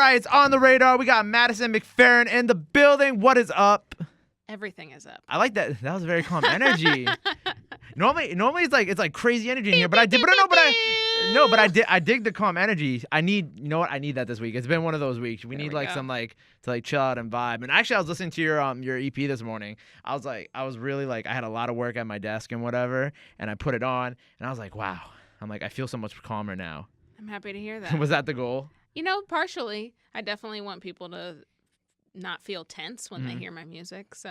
right, it's on the radar. We got Madison McFerrin in the building. What is up? Everything is up. I like that. That was very calm energy. Normally it's like crazy energy in here, but I dig the calm energy. I need that this week. It's been one of those weeks. We need some to chill out and vibe. And actually, I was listening to your EP this morning. I was really I had a lot of work at my desk and whatever, and I put it on, and I was like, wow. I'm like, I feel so much calmer now. I'm happy to hear that. Was that the goal? Partially. I definitely want people to not feel tense when they hear my music. So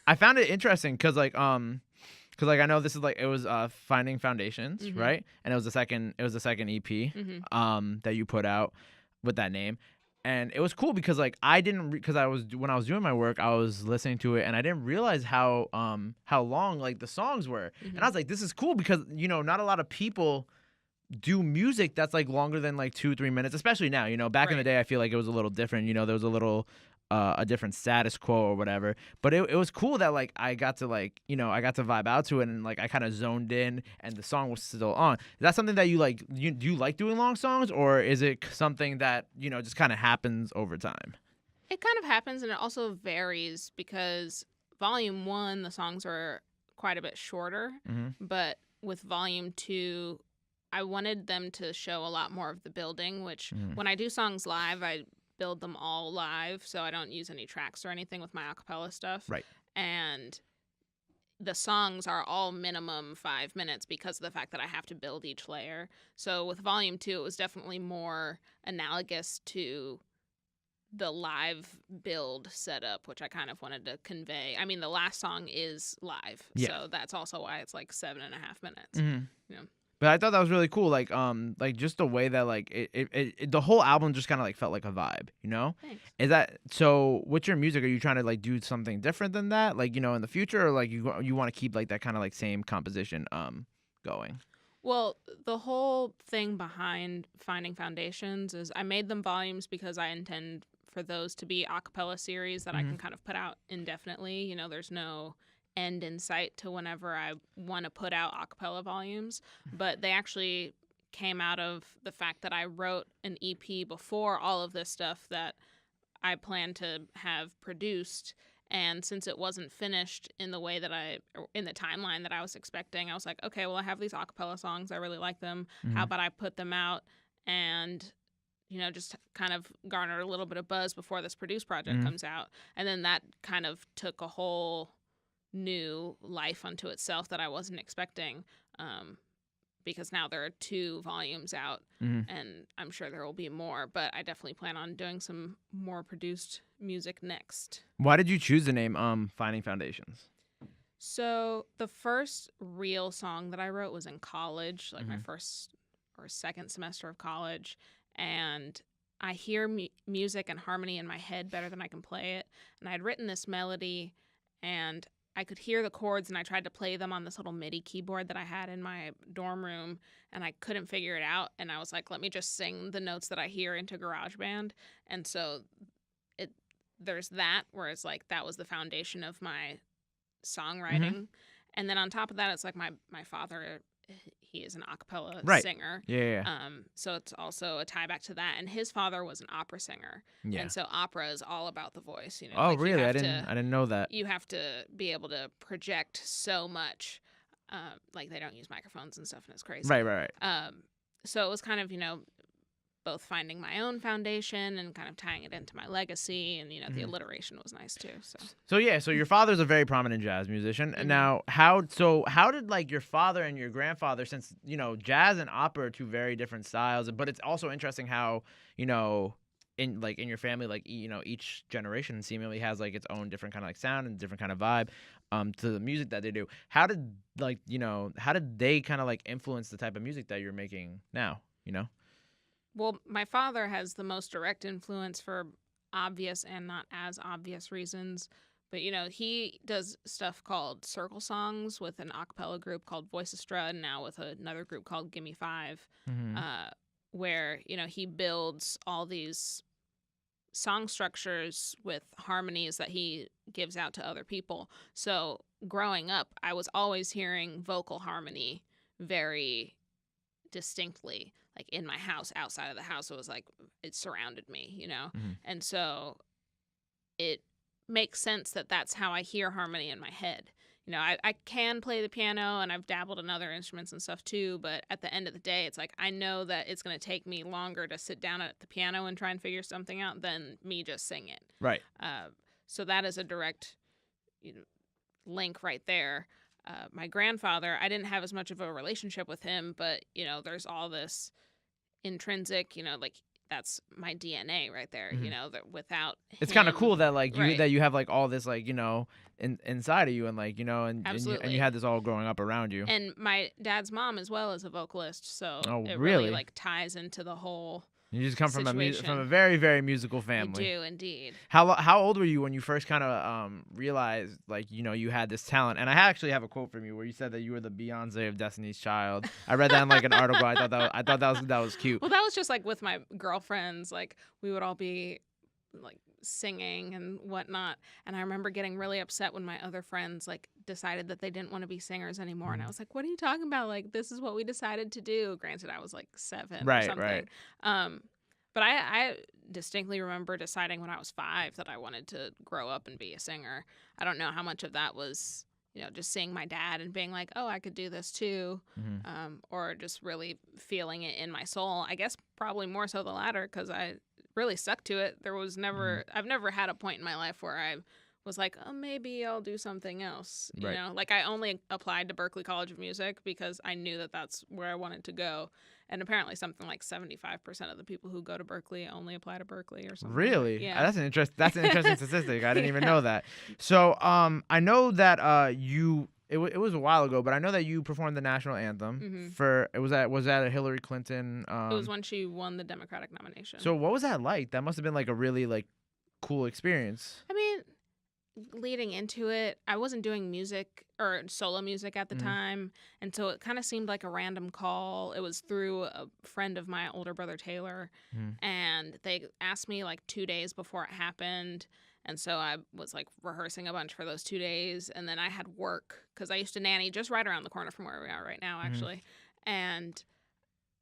I found it interesting because I know this is it was Finding Foundations, right? And it was the second EP that you put out with that name. And it was cool because when I was doing my work, I was listening to it and I didn't realize how long the songs were. And I was like, this is cool because not a lot of people do music that's longer than 2-3 minutes, especially now. Back in the day, I feel like it was a little different. There was a little a different status quo or whatever, but it was cool that I got to I got to vibe out to it, and I kind of zoned in and the song was still on. Is that something that you do you like doing long songs, or is it something that just kind of happens over time? It kind of happens, and it also varies because Volume 1 the songs are quite a bit shorter, but with Volume 2 I wanted them to show a lot more of the building, which when I do songs live, I build them all live, so I don't use any tracks or anything with my acapella stuff. Right. And the songs are all minimum 5 minutes because of the fact that I have to build each layer. So with Volume 2, it was definitely more analogous to the live build setup, which I kind of wanted to convey. I mean, the last song is live, so that's also why it's 7.5 minutes. Yeah. But I thought that was really cool, just the way that it the whole album just kind of felt like a vibe, Thanks. Is that so? With your music, are you trying to do something different than that, in the future, or you want to keep that kind of same composition going? Well, the whole thing behind Finding Foundations is I made them volumes because I intend for those to be a cappella series that I can kind of put out indefinitely. There's no end in sight to whenever I want to put out a cappella volumes, but they actually came out of the fact that I wrote an EP before all of this stuff that I planned to have produced, and since it wasn't finished in the way that in the timeline that I was expecting, I was like, okay, well, I have these a cappella songs, I really like them, how about I put them out and just kind of garner a little bit of buzz before this produced project comes out. And then that kind of took a whole new life unto itself that I wasn't expecting, because now there are 2 volumes out, and I'm sure there will be more, but I definitely plan on doing some more produced music next. Why did you choose the name Finding Foundations? So the first real song that I wrote was in college, my first or second semester of college, and I hear music and harmony in my head better than I can play it, and I had written this melody and I could hear the chords, and I tried to play them on this little MIDI keyboard that I had in my dorm room, and I couldn't figure it out. And I was like, let me just sing the notes that I hear into GarageBand. And so there's that, where it's that was the foundation of my songwriting. And then on top of that, it's my father, he is an a cappella singer. Yeah. So it's also a tie back to that. And his father was an opera singer. Yeah. And so opera is all about the voice. Oh, really? I didn't know that. You have to be able to project so much. They don't use microphones and stuff, and it's crazy. Right. So it was kind of, both finding my own foundation and kind of tying it into my legacy, and the alliteration was nice too. So your father's a very prominent jazz musician. And now how did your father and your grandfather, since jazz and opera are 2 very different styles, but it's also interesting how in your family, each generation seemingly has its own different kind of sound and different kind of vibe to the music that they do. How did they kind of influence the type of music that you're making now? Well, my father has the most direct influence for obvious and not as obvious reasons. But, he does stuff called circle songs with an a cappella group called Voicestra, and now with another group called Gimme 5, where, he builds all these song structures with harmonies that he gives out to other people. So growing up, I was always hearing vocal harmony very distinctly. like in my house, outside of the house. It was like it surrounded me, you know? Mm-hmm. And so it makes sense that that's how I hear harmony in my head. You know, I can play the piano and I've dabbled in other instruments and stuff too, but at the end of the day, it's like I know that it's going to take me longer to sit down at the piano and try and figure something out than me just sing it. Right. So that is a direct link right there. My grandfather, I didn't have as much of a relationship with him, but, you know, there's all this intrinsic, you know, like that's my DNA right there, Mm-hmm. you know, that without It's him, kind of cool that like you right. that you have like all this like, you know, inside of you, and like, you know, and Absolutely. you had this all growing up around you. And my dad's mom as well is a vocalist, so Oh, it really? really like ties into the whole You just come from situation. a very, very musical family. I do indeed. How old were you when you first kind of realized like, you know, you had this talent? And I actually have a quote from you where you said that you were the Beyonce of Destiny's Child. I read that in like an article. I thought that was cute. Well, that was just like with my girlfriends, like we would all be like singing and whatnot, and I remember getting really upset when my other friends like decided that they didn't want to be singers anymore. And I was like, what are you talking about? Like, this is what we decided to do. Granted, I was like 7 or something. Right. But I distinctly remember deciding when I was 5 that I wanted to grow up and be a singer. I don't know how much of that was, you know, just seeing my dad and being like, oh, I could do this too, or just really feeling it in my soul. I guess probably more so the latter, because I really stuck to it. There was never, I've never had a point in my life where I was like, oh, maybe I'll do something else. You know, like I only applied to Berklee College of Music because I knew that that's where I wanted to go. And apparently something like 75% of the people who go to Berklee only apply to Berklee or something. Really? Yeah. That's an interesting statistic. I didn't even know that. So I know that it was a while ago, but I know that you performed the national anthem for was that a Hillary Clinton? It was when she won the Democratic nomination. So what was that like? That must have been like a really like cool experience. I mean, leading into it, I wasn't doing music or solo music at the time, and so it kind of seemed like a random call. It was through a friend of my older brother Taylor, and they asked me like 2 days before it happened. And so I was like rehearsing a bunch for those 2 days, and then I had work because I used to nanny just right around the corner from where we are right now, actually. And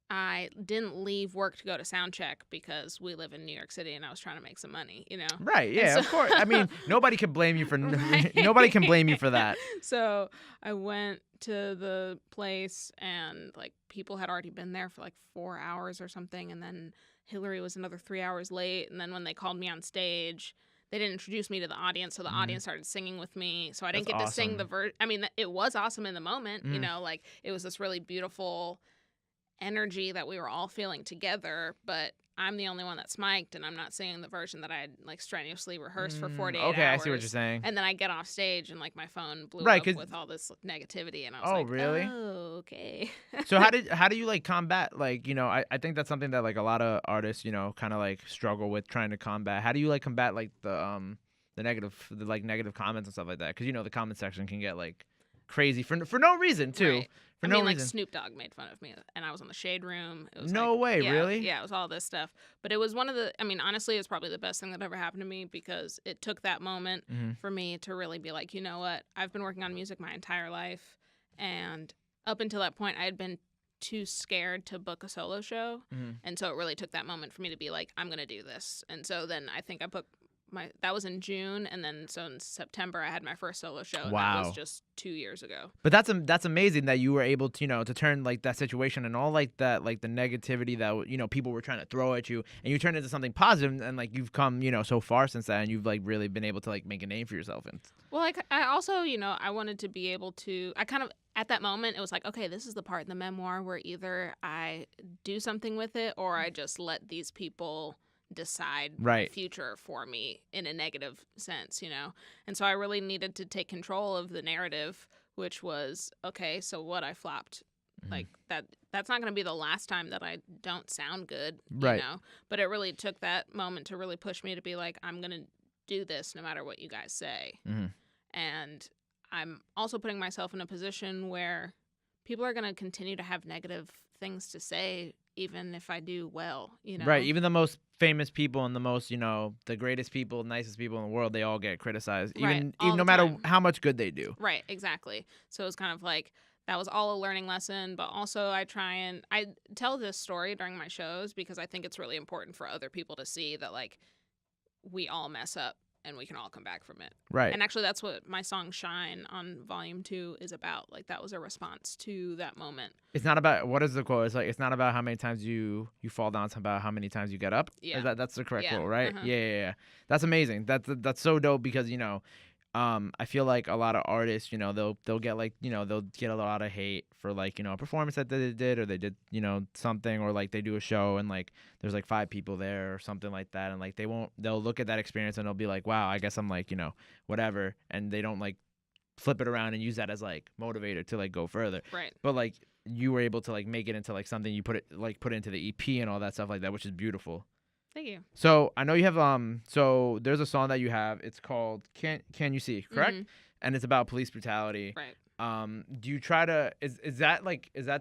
I didn't leave work to go to sound check because we live in New York City and I was trying to make some money, you know? Right. Yeah, of course. I mean, nobody can blame you for nobody can blame you for that. So I went to the place and like people had already been there for like 4 hours or something. And then Hillary was another 3 hours late. And then when they called me on stage, they didn't introduce me to the audience. So the audience started singing with me. So I didn't get to sing the verse. I mean, it was awesome in the moment, you know, like it was this really beautiful energy that we were all feeling together, but I'm the only one that's mic'd and I'm not singing the version that I had like strenuously rehearsed for 48 hours. Okay, I see what you're saying. And then I get off stage and like my phone blew up with all this negativity and I was like, really? Oh, okay. So how do you like combat, like, you know, I think that's something that like a lot of artists, you know, kind of like struggle with trying to combat. How do you like combat like the negative comments and stuff like that? Because, you know, the comment section can get like crazy for no reason too. Right. For I no mean, like reason. Snoop Dogg made fun of me, and I was on the Shade Room. It was No way, yeah, really? Yeah, it was all this stuff. But it was one of the, I mean, honestly, it's probably the best thing that ever happened to me because it took that moment for me to really be like, you know what? I've been working on music my entire life, and up until that point, I had been too scared to book a solo show, and so it really took that moment for me to be like, I'm gonna do this. And so then I think I booked that was in June, and then so in September I had my first solo show. And that was just 2 years ago. But that's amazing that you were able to, you know, to turn like that situation and all like that, like the negativity that, you know, people were trying to throw at you, and you turned it into something positive, and like you've come, you know, so far since that, and you've like really been able to like make a name for yourself. And well, like I also, you know, I wanted to be able to, I kind of at that moment it was like, okay, this is the part in the memoir where either I do something with it or I just let these people decide the future for me in a negative sense, you know? And so I really needed to take control of the narrative, which was, okay, so what, I flopped. Like that's not going to be the last time that I don't sound good, you know? But it really took that moment to really push me to be like, I'm going to do this no matter what you guys say. And I'm also putting myself in a position where people are going to continue to have negative things to say even if I do well, you know? Right. Even the most famous people and the most, you know, the greatest people, nicest people in the world, they all get criticized, even no matter how much good they do. Right. Exactly. So it's kind of like that was all a learning lesson. But also I tell this story during my shows because I think it's really important for other people to see that, like, we all mess up and we can all come back from it. Right. And actually that's what my song Shine on Volume 2 is about. Like, that was a response to that moment. It's not about, what is the quote? It's like, it's not about how many times you fall down, it's about how many times you get up. Yeah. That's the correct quote, right? Uh-huh. Yeah. That's amazing. That's so dope because, you know, I feel like a lot of artists, you know, they'll get like, you know, they'll get a lot of hate for like, you know, a performance that they did, or they did, you know, something, or like they do a show and like there's like 5 people there or something like that, and like they'll look at that experience and they'll be like, wow, I guess I'm like, you know, whatever, and they don't like flip it around and use that as like motivator to like go further. Right. But like you were able to like make it into like something you put into the EP and all that stuff like that, which is beautiful. Thank you. So I know you have so there's a song that you have. It's called Can You See, correct? Mm-hmm. And it's about police brutality. Right. Do you try to is that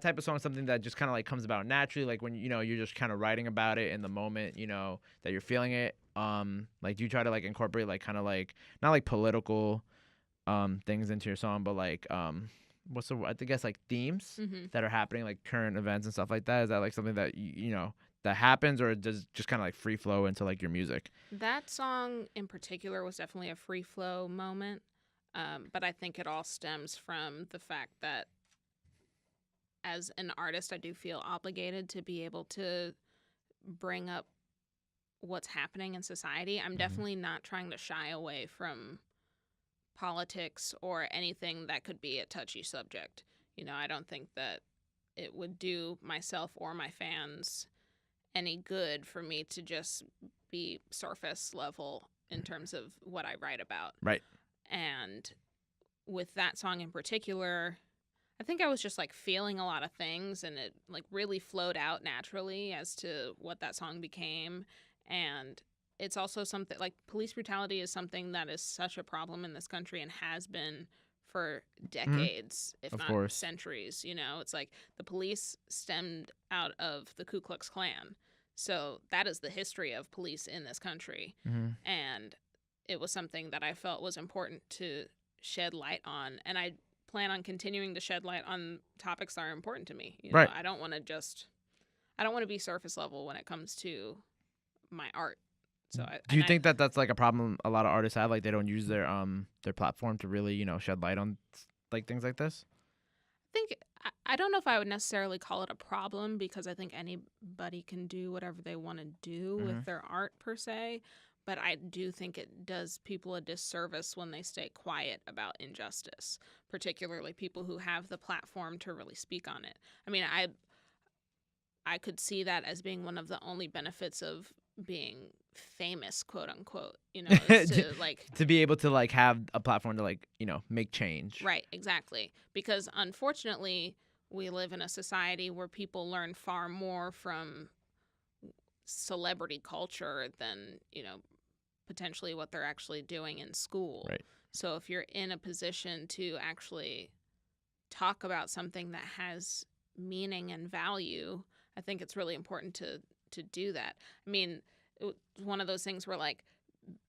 type of song something that just kind of like comes about naturally, like when you know you're just kind of writing about it in the moment, you know, that you're feeling it? Like do you try to like incorporate like kind of like not like political things into your song, but like I guess like themes that are happening, like current events and stuff like that? Is that like something that you know that happens, or does just kind of like free flow into like your music? That song in particular was definitely a free flow moment, but I think it all stems from the fact that as an artist, I do feel obligated to be able to bring up what's happening in society. I'm definitely not trying to shy away from politics or anything that could be a touchy subject. You know, I don't think that it would do myself or my fans any good for me to just be surface level in terms of what I write about. Right. And with that song in particular, I think I was just like feeling a lot of things, and it like really flowed out naturally as to what that song became. And it's also something like police brutality is something that is such a problem in this country and has been for decades, if not centuries. You know, it's like the police stemmed out of the Ku Klux Klan. So that is the history of police in this country. And it was something that I felt was important to shed light on. And I plan on continuing to shed light on topics that are important to me. You know, right. I don't want to be surface level when it comes to my art. So do you think that that's like a problem a lot of artists have? Like they don't use their platform to really, you know, shed light on like things like this? I don't know if I would necessarily call it a problem, because I think anybody can do whatever they want to do with their art per se. But I do think it does people a disservice when they stay quiet about injustice, particularly people who have the platform to really speak on it. I mean, I could see that as being one of the only benefits of being famous, quote unquote, you know, is to like to be able to like have a platform to like, you know, make change. Right, exactly. Because unfortunately, we live in a society where people learn far more from celebrity culture than, you know, potentially what they're actually doing in school. Right. So if you're in a position to actually talk about something that has meaning and value, I think it's really important to do that. I mean, it was one of those things where like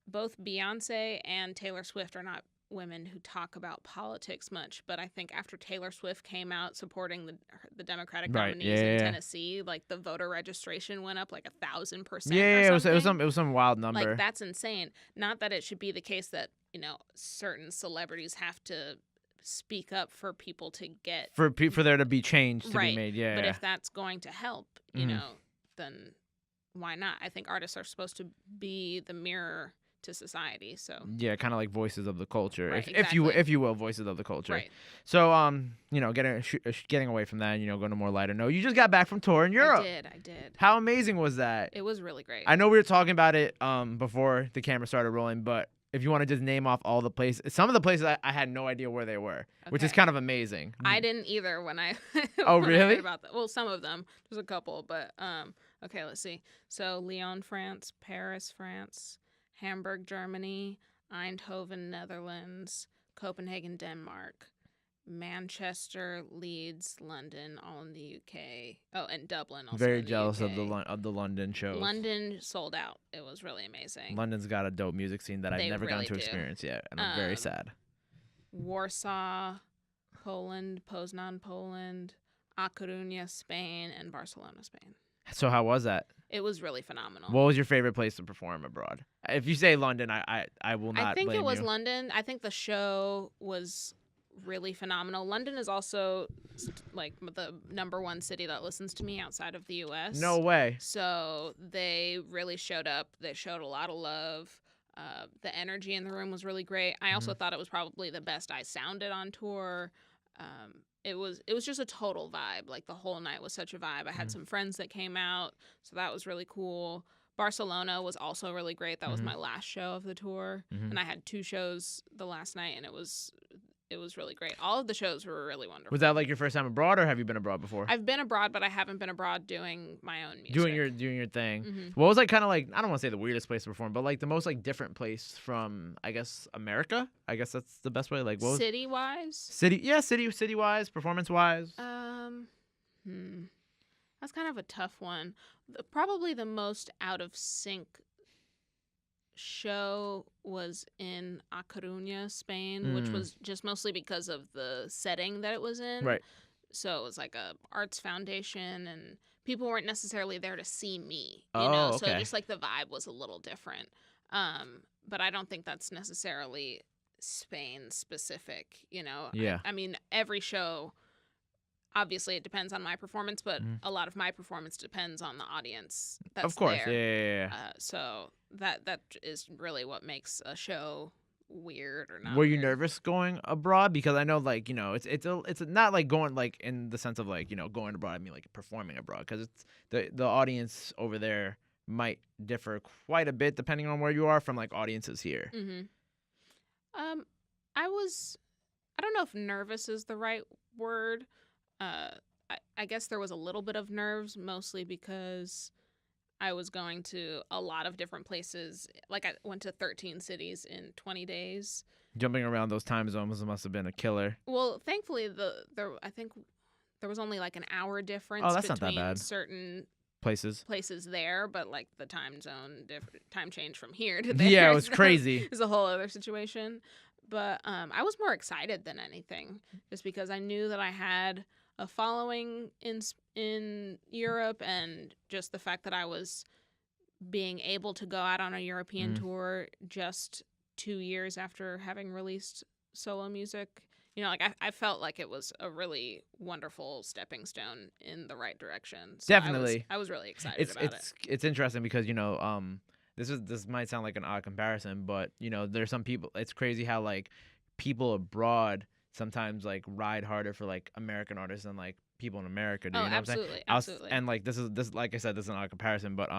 both Beyonce and Taylor Swift are not women who talk about politics much, but I think after Taylor Swift came out supporting the Democratic nominees in Tennessee, like the voter registration went up like 1,000%. Yeah, it was some wild number. Like that's insane. Not that it should be the case that, you know, certain celebrities have to speak up for people to get for there to be change to be made. Yeah, but if that's going to help, you know, then why not? I think artists are supposed to be the mirror to society. So yeah, kind of like voices of the culture, right, if you will, voices of the culture. Right. So you know, getting away from that, and, you know, going to more lighter note. You just got back from tour in Europe. I did. How amazing was that? It was really great. I know we were talking about it before the camera started rolling, but if you want to just name off all the places, some of the places I had no idea where they were, which is kind of amazing. I didn't either when I oh really? I heard about that. Well, some of them. There's a couple, but okay, let's see. So Lyon, France, Paris, France, Hamburg, Germany, Eindhoven, Netherlands, Copenhagen, Denmark, Manchester, Leeds, London, all in the UK. Oh, and Dublin also. Very in the jealous UK. of the London shows. London sold out. It was really amazing. London's got a dope music scene that I've never gotten to experience yet, and I'm very sad. Warsaw, Poland, Poznan, Poland, A Coruña, Spain, and Barcelona, Spain. So how was that? It was really phenomenal. What was your favorite place to perform abroad? If you say London, I will not I think blame it was you. London. I think the show was really phenomenal. London is also like the #1 city that listens to me outside of the U.S. No way. So they really showed up. They showed a lot of love. The energy in the room was really great. I also thought it was probably the best I sounded on tour. It was just a total vibe. Like the whole night was such a vibe. I had some friends that came out, so that was really cool. Barcelona was also really great. That was my last show of the tour, and I had 2 shows the last night, and it was really great. All of the shows were really wonderful. Was that like your first time abroad, or have you been abroad before? I've been abroad, but I haven't been abroad doing my own music. Doing your thing. What was like kind of like, I don't want to say the weirdest place to perform, but like the most like different place from, I guess, America? I guess that's the best way. Like what was City-wise? City-wise, performance-wise. That's kind of a tough one. Probably the most out of sync show was in A Coruña, Spain, which was just mostly because of the setting that it was in. Right. So it was like a arts foundation, and people weren't necessarily there to see me, you Oh, know. okay. So just like the vibe was a little different. But I don't think that's necessarily Spain specific, you know. Yeah. I mean, every show, obviously it depends on my performance, but a lot of my performance depends on the audience that's Of course. there. Yeah. So that is really what makes a show weird or not. Were you weird. nervous going abroad? Because I know, like, you know, it's not like going like in the sense of like, you know, going abroad. I mean like performing abroad, because it's the audience over there might differ quite a bit depending on where you are from like audiences here. I don't know if nervous is the right word. I guess there was a little bit of nerves, mostly because I was going to a lot of different places. Like I went to 13 cities in 20 days. Jumping around those time zones must have been a killer. Well, thankfully, I think there was only like an hour difference that's not that between bad. certain Places there, but like the time change from here to there. Yeah, it was crazy. It's a whole other situation. But I was more excited than anything, just because I knew that I had a following in Europe, and just the fact that I was being able to go out on a European tour just 2 years after having released solo music. You know, like I felt like it was a really wonderful stepping stone in the right direction. So Definitely. I was really excited about it. It's interesting because, you know, this might sound like an odd comparison, but, you know, there's some people, it's crazy how like people abroad sometimes like ride harder for like American artists than like people in America do. You know absolutely, what I'm saying? absolutely. And like this like I said, this is not a comparison, but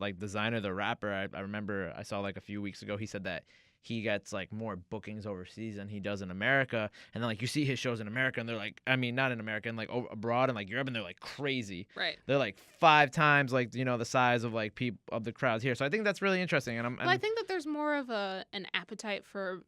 like Designer the rapper, I remember I saw like a few weeks ago, he said that he gets like more bookings overseas than he does in America, and then like you see his shows in America, and they're like, I mean not in America, and like abroad and like Europe, and they're like crazy. Right. They're like 5 times like, you know, the size of like people of the crowds here. So I think that's really interesting, and I think that there's more of an appetite for,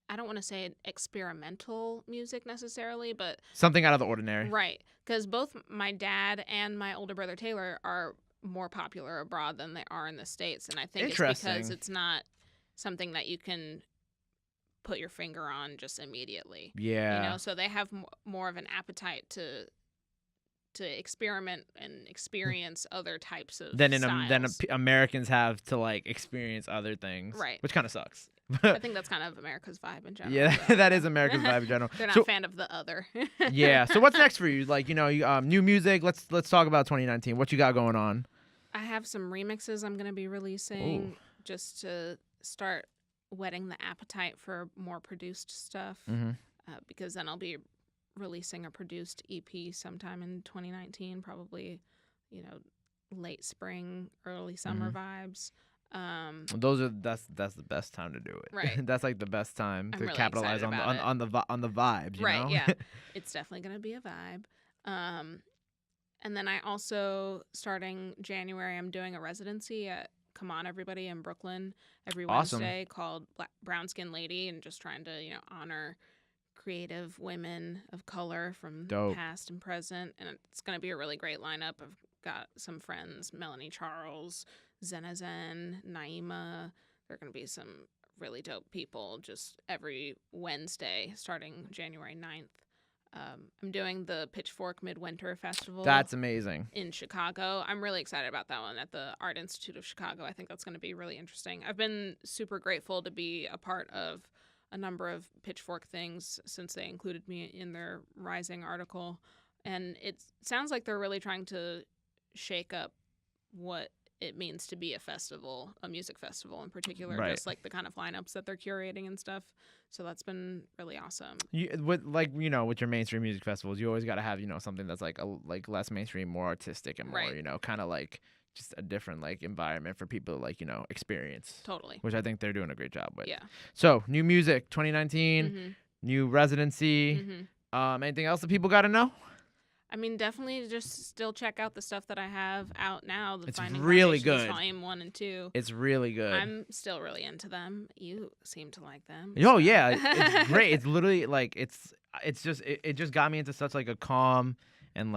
I don't want to say experimental music necessarily, but something out of the ordinary. Right, because both my dad and my older brother Taylor are more popular abroad than they are in the States, and I think it's because it's not something that you can put your finger on just immediately. Yeah. You know, so they have more of an appetite to experiment and experience other types of than styles. Americans have to like experience other things. Right. Which kind of sucks. I think that's kind of America's vibe in general. Yeah, that is America's vibe in general. They're not a fan of the other. Yeah. So what's next for you? Like, you know, new music. Let's talk about 2019. What you got going on? I have some remixes I'm going to be releasing just to start whetting the appetite for more produced stuff, because then I'll be releasing a produced EP sometime in 2019, probably, you know, late spring, early summer vibes. That's the best time to do it. Right. That's like the best time to really capitalize excited on the vibes. You know? Yeah. It's definitely going to be a vibe. And then I also, starting January, I'm doing a residency at Come On Everybody in Brooklyn every Wednesday called Brown Skin Lady, and just trying to, you know, honor creative women of color from past and present. And it's going to be a really great lineup. I've got some friends, Melanie Charles, Zena Zen, Naima. There are going to be some really dope people just every Wednesday starting January 9th. I'm doing the Pitchfork Midwinter Festival. That's amazing. In Chicago. I'm really excited about that one at the Art Institute of Chicago. I think that's going to be really interesting. I've been super grateful to be a part of a number of Pitchfork things since they included me in their Rising article. And it sounds like they're really trying to shake up what it means to be a festival, a music festival in particular, Right. just like the kind of lineups that they're curating and stuff. So that's been really awesome. With your mainstream music festivals, you always got to have something that's like less mainstream, more artistic, and more Right. Kind of like just a different environment for people to experience. Totally. Which I think they're doing a great job with. Yeah. So new music, 2019, Mm-hmm. new residency. Mm-hmm. Anything else that people got to know? I mean, definitely just still check out the stuff that I have out now. The It's Finding really Foundations good. Volume 1 and 2. It's really good. I'm still really into them. You seem to like them. Oh so. yeah, it's great. It's literally it's just it just got me into such a calm and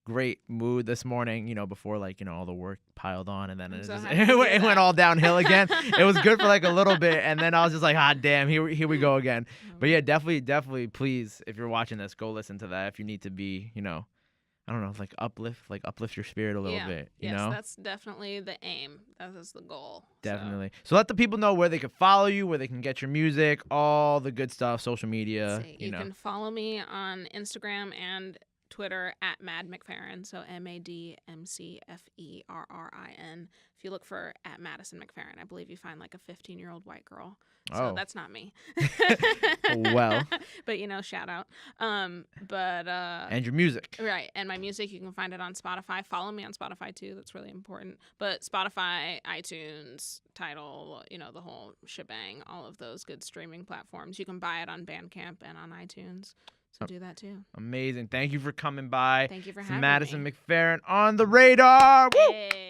great mood this morning. Before all the work piled on, and then it went all downhill again. It was good for a little bit, and then I was just like, ah, damn, here we go again. But yeah, definitely, please, if you're watching this, go listen to that. If you need to be, I don't know, uplift your spirit a little bit. You know, that's definitely the aim. That is the goal. Definitely. So let the people know where they can follow you, where they can get your music, all the good stuff, social media. You can follow me on Instagram and Twitter at Mad McFerrin, so MadMcFerrin. If you look for at Madison McFerrin, I believe you find a 15-year-old white girl. So that's not me. Well. But shout out. And your music. Right. And my music, you can find it on Spotify. Follow me on Spotify too. That's really important. But Spotify, iTunes, Tidal, the whole shebang, all of those good streaming platforms. You can buy it on Bandcamp and on iTunes. So do that too. Amazing. Thank you for coming by. Thank you for having Madison me. McFerrin on the radar. Woo! Hey.